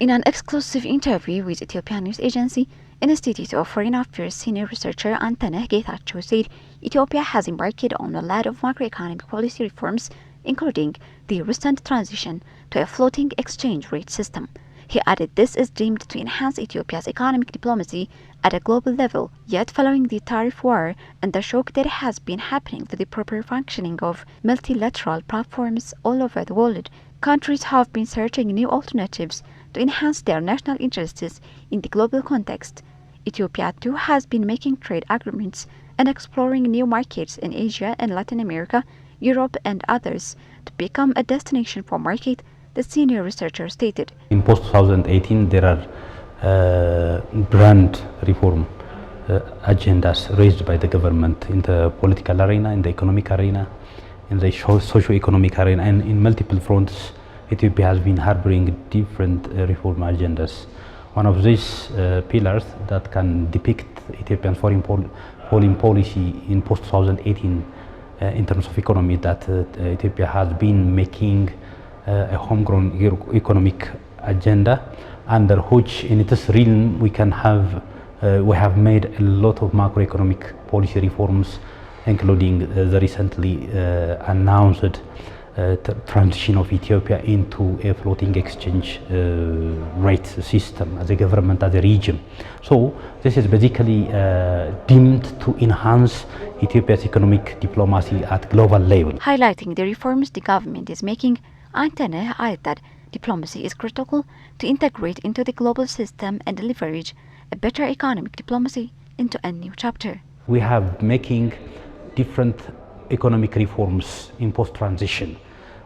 In an exclusive interview with Ethiopian news agency, Institute of Foreign Affairs senior researcher Anteneh Getachew said Ethiopia has embarked on a lot of macroeconomic policy reforms, including the recent transition to a floating exchange rate system. He added this is deemed to enhance Ethiopia's economic diplomacy at a global level, yet following the tariff war and the shock that has been happening to the proper functioning of multilateral platforms all over the world, countries have been searching new alternatives to enhance their national interests in the global context. Ethiopia too has been making trade agreements and exploring new markets in Asia and Latin America, Europe and others to become a destination for market, the senior researcher stated. In post-2018 there are grand reform agendas raised by the government in the political arena, in the economic arena, in the socio-economic arena, and in multiple fronts. Ethiopia has been harboring different reform agendas. One of these pillars that can depict Ethiopian foreign policy in post-2018 in terms of economy, that Ethiopia has been making a homegrown economic agenda under which in its realm we have made a lot of macroeconomic policy reforms, including the recently announced transition of Ethiopia into a floating exchange rate system as a government, as a region. So this is basically deemed to enhance Ethiopia's economic diplomacy at global level. Highlighting the reforms the government is making, Anteneh added that diplomacy is critical to integrate into the global system and leverage a better economic diplomacy into a new chapter. We have making different economic reforms in post-transition.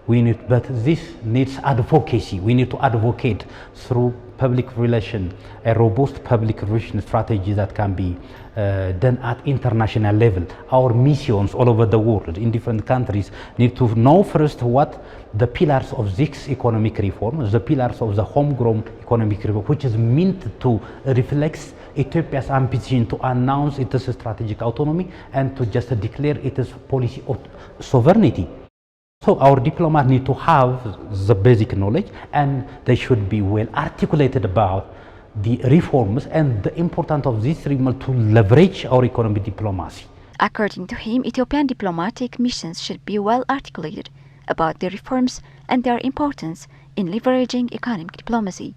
But this needs advocacy. We need to advocate through public relation, a robust public relation strategy that can be done at international level. Our missions all over the world in different countries need to know first what the pillars of this economic reform, the pillars of the homegrown economic reform, which is meant to reflect Ethiopia's ambition to announce its strategic autonomy and to just declare its policy of sovereignty. So our diplomats need to have the basic knowledge, and they should be well articulated about the reforms and the importance of this reform to leverage our economic diplomacy. According to him, Ethiopian diplomatic missions should be well articulated about the reforms and their importance in leveraging economic diplomacy.